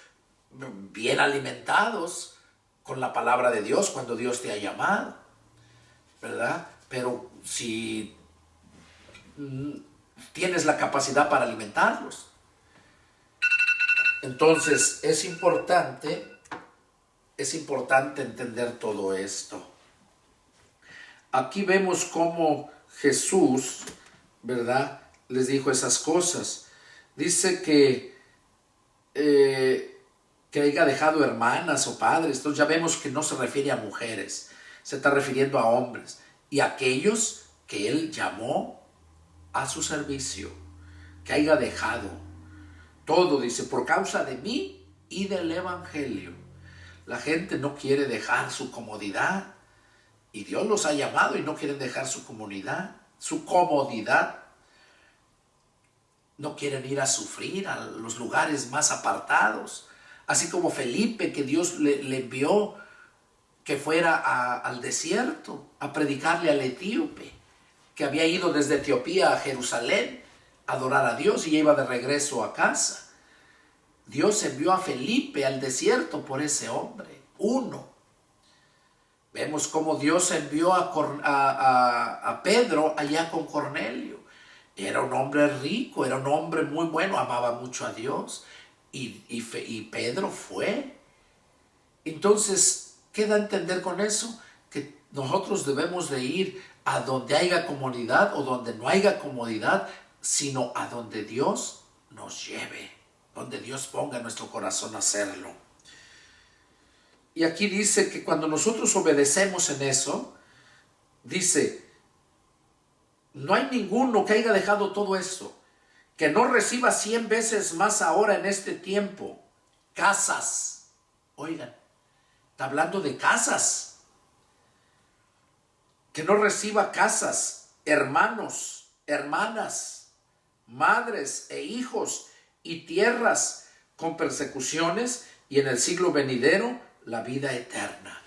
bien alimentados con la palabra de Dios cuando Dios te ha llamado, ¿verdad? Pero si tienes la capacidad para alimentarlos. Entonces, es importante entender todo esto. Aquí vemos cómo Jesús, ¿verdad?, les dijo esas cosas. Dice que haya dejado hermanas o padres. Entonces ya vemos que no se refiere a mujeres, se está refiriendo a hombres y a aquellos que él llamó a su servicio, que haya dejado todo, dice, por causa de mí y del evangelio. La gente no quiere dejar su comodidad y Dios los ha llamado y no quieren dejar su comodidad. No quieren ir a sufrir a los lugares más apartados. Así como Felipe, que Dios le envió que fuera al desierto a predicarle al etíope, que había ido desde Etiopía a Jerusalén a adorar a Dios y iba de regreso a casa. Dios envió a Felipe al desierto por ese hombre, uno. Vemos cómo Dios envió a Pedro allá con Cornelio. Era un hombre rico, era un hombre muy bueno, amaba mucho a Dios. Y Pedro fue. Entonces, ¿qué da a entender con eso? Que nosotros debemos de ir a donde haya comodidad o donde no haya comodidad, sino a donde Dios nos lleve, donde Dios ponga en nuestro corazón hacerlo. Y aquí dice que cuando nosotros obedecemos en eso, dice, no hay ninguno que haya dejado todo esto, que no reciba 100 veces más ahora en este tiempo, casas. Oigan, está hablando de casas. Que no reciba casas, hermanos, hermanas, madres e hijos y tierras con persecuciones y en el siglo venidero la vida eterna.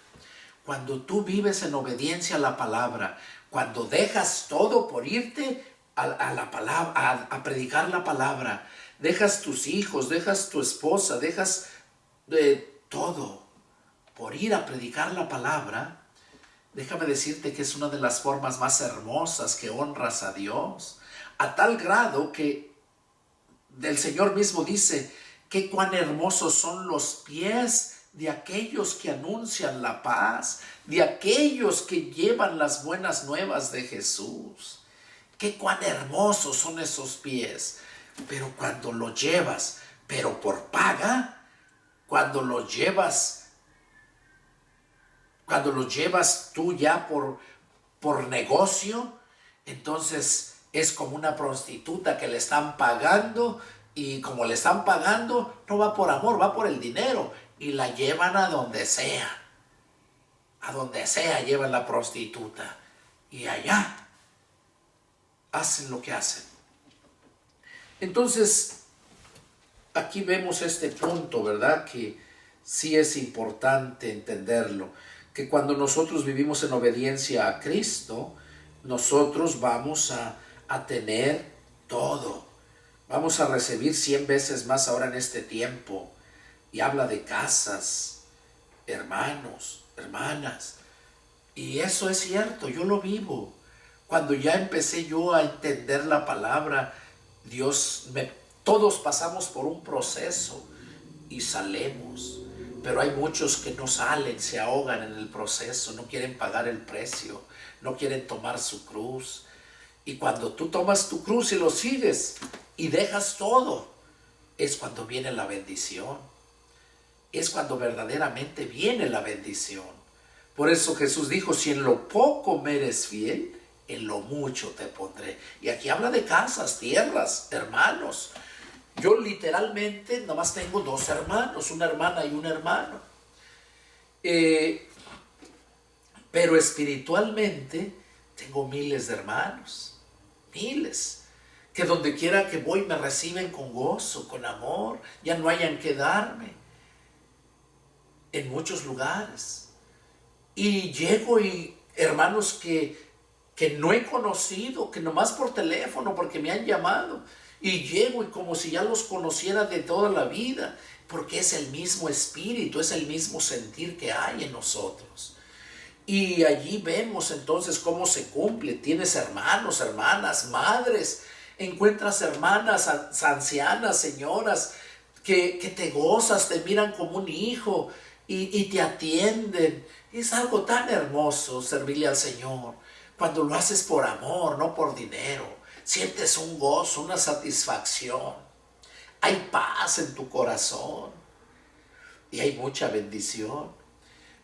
Cuando tú vives en obediencia a la palabra, cuando dejas todo por irte a la palabra, a predicar la palabra, dejas tus hijos, dejas tu esposa, dejas todo por ir a predicar la palabra, déjame decirte que es una de las formas más hermosas que honras a Dios, a tal grado que el Señor mismo dice que cuán hermosos son los pies de aquellos que anuncian la paz, de aquellos que llevan las buenas nuevas de Jesús. Qué cuán hermosos son esos pies. Pero cuando los llevas, pero por paga, cuando los llevas tú ya por negocio, entonces es como una prostituta que le están pagando, y como le están pagando, no va por amor, va por el dinero, y la llevan a donde sea. A donde sea llevan la prostituta, y allá hacen lo que hacen. Entonces, aquí vemos este punto, ¿verdad? Que sí es importante entenderlo, que cuando nosotros vivimos en obediencia a Cristo, nosotros vamos a tener todo. Vamos a recibir 100 veces más ahora en este tiempo. Y habla de casas, hermanos, hermanas. Y eso es cierto, yo lo vivo. Cuando ya empecé yo a entender la palabra, todos pasamos por un proceso y salemos. Pero hay muchos que no salen, se ahogan en el proceso, no quieren pagar el precio, no quieren tomar su cruz. Y cuando tú tomas tu cruz y lo sigues y dejas todo, es cuando viene la bendición. es cuando verdaderamente viene la bendición. Por eso Jesús dijo, si en lo poco me eres fiel, en lo mucho te pondré. Y aquí habla de casas, tierras, hermanos. Yo literalmente nomás tengo 2 hermanos, una hermana y un hermano. Pero espiritualmente tengo miles de hermanos, miles, que donde quiera que voy me reciben con gozo, con amor, ya no hayan que darme en muchos lugares. Y llego y hermanos que no he conocido, que nomás por teléfono, porque me han llamado, y llego y como si ya los conociera de toda la vida, porque es el mismo espíritu, es el mismo sentir que hay en nosotros. Y allí vemos entonces cómo se cumple. Tienes hermanos, hermanas, madres, encuentras hermanas, ancianas, señoras, que te gozas, te miran como un hijo y te atienden. Es algo tan hermoso servirle al Señor. Cuando lo haces por amor, no por dinero, sientes un gozo, una satisfacción. Hay paz en tu corazón y hay mucha bendición.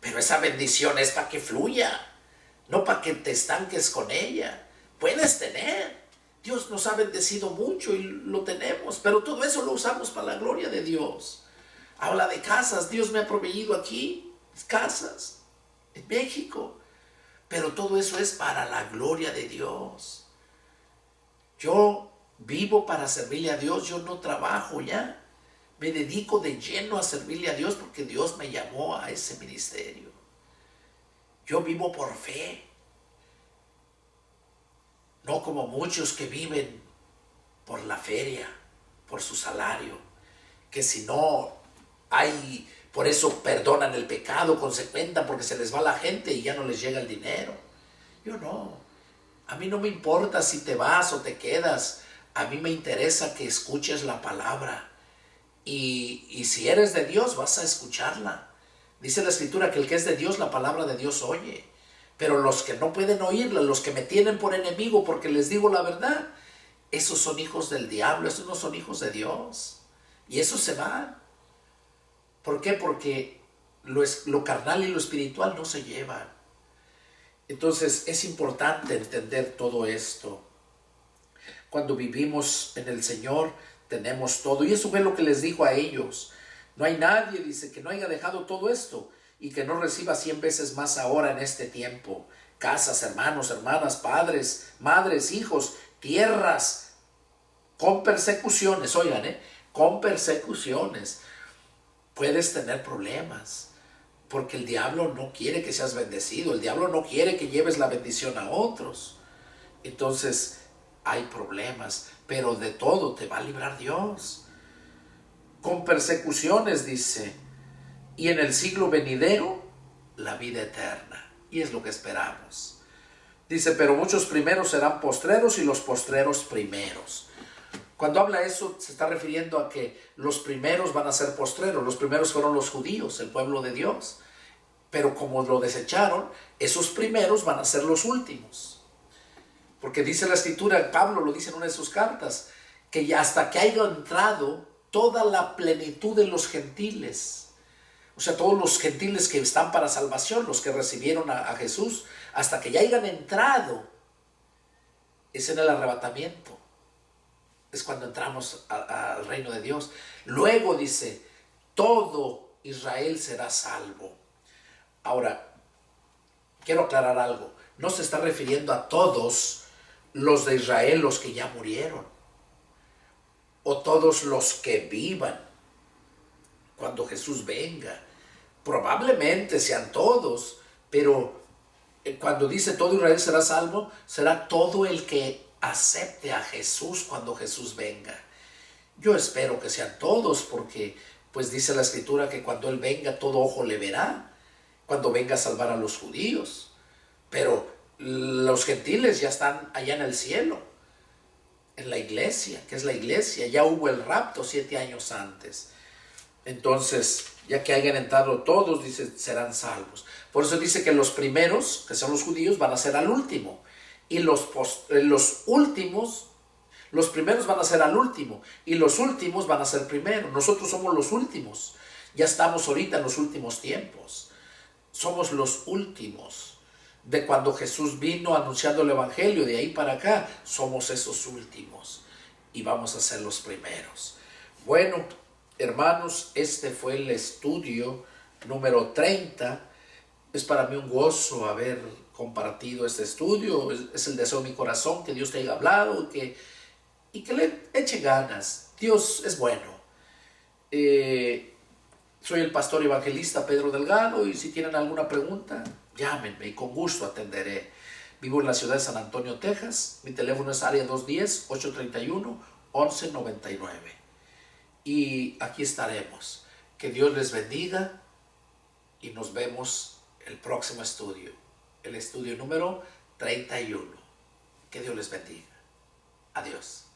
Pero esa bendición es para que fluya, no para que te estanques con ella. Puedes tener. Dios nos ha bendecido mucho y lo tenemos, pero todo eso lo usamos para la gloria de Dios. Habla de casas. Dios me ha proveído aquí casas en México. Pero todo eso es para la gloria de Dios. Yo vivo para servirle a Dios. Yo no trabajo ya. Me dedico de lleno a servirle a Dios porque Dios me llamó a ese ministerio. Yo vivo por fe. No como muchos que viven por la feria, por su salario. Que si no hay... Por eso perdonan el pecado, consecuentan, porque se les va la gente y ya no les llega el dinero. Yo no. A mí no me importa si te vas o te quedas. A mí me interesa que escuches la palabra. Y si eres de Dios, vas a escucharla. Dice la Escritura que el que es de Dios, la palabra de Dios oye. Pero los que no pueden oírla, los que me tienen por enemigo porque les digo la verdad, esos son hijos del diablo, esos no son hijos de Dios. Y esos se van. ¿Por qué? Porque lo carnal y lo espiritual no se llevan. Entonces es importante entender todo esto. Cuando vivimos en el Señor, tenemos todo. Y eso fue lo que les dijo a ellos. No hay nadie, dice, que no haya dejado todo esto y que no reciba 100 veces más ahora en este tiempo. Casas, hermanos, hermanas, padres, madres, hijos, tierras, con persecuciones. Oigan, con persecuciones. Puedes tener problemas, porque el diablo no quiere que seas bendecido, el diablo no quiere que lleves la bendición a otros. Entonces hay problemas, pero de todo te va a librar Dios. Con persecuciones, dice, y en el siglo venidero, la vida eterna. Y es lo que esperamos. Dice, pero muchos primeros serán postreros y los postreros primeros. Cuando habla eso, se está refiriendo a que los primeros van a ser postreros. Los primeros fueron los judíos, el pueblo de Dios. Pero como lo desecharon, esos primeros van a ser los últimos. Porque dice la Escritura, Pablo lo dice en una de sus cartas, que ya hasta que haya entrado toda la plenitud de los gentiles, o sea, todos los gentiles que están para salvación, los que recibieron a Jesús, hasta que ya hayan entrado, es en el arrebatamiento. Es cuando entramos al reino de Dios. Luego dice, todo Israel será salvo. Ahora, quiero aclarar algo. No se está refiriendo a todos los de Israel, los que ya murieron, o todos los que vivan cuando Jesús venga. Probablemente sean todos, pero cuando dice todo Israel será salvo, será todo el que acepte a Jesús cuando Jesús venga. Yo espero que sean todos, porque pues dice la Escritura que cuando Él venga todo ojo le verá, cuando venga a salvar a los judíos. Pero los gentiles ya están allá en el cielo, en la iglesia, que es la iglesia. Ya hubo el rapto 7 años antes. Entonces, ya que hayan entrado todos, dice, serán salvos. Por eso dice que los primeros, que son los judíos, van a ser al último. Y los últimos, los primeros van a ser al último. Y los últimos van a ser primero. Nosotros somos los últimos. Ya estamos ahorita en los últimos tiempos. Somos los últimos. De cuando Jesús vino anunciando el Evangelio, de ahí para acá, somos esos últimos. Y vamos a ser los primeros. Bueno, hermanos, este fue el estudio número 30. Es para mí un gozo haber compartido este estudio. Es el deseo de mi corazón que Dios te haya hablado y que le eche ganas. Dios es bueno. Soy el pastor evangelista Pedro Delgado y si tienen alguna pregunta, llámenme y con gusto atenderé. Vivo en la ciudad de San Antonio, Texas. Mi teléfono es área 210-831-1199. Y aquí estaremos. Que Dios les bendiga y nos vemos el próximo estudio, el estudio número 31. Que Dios les bendiga. Adiós.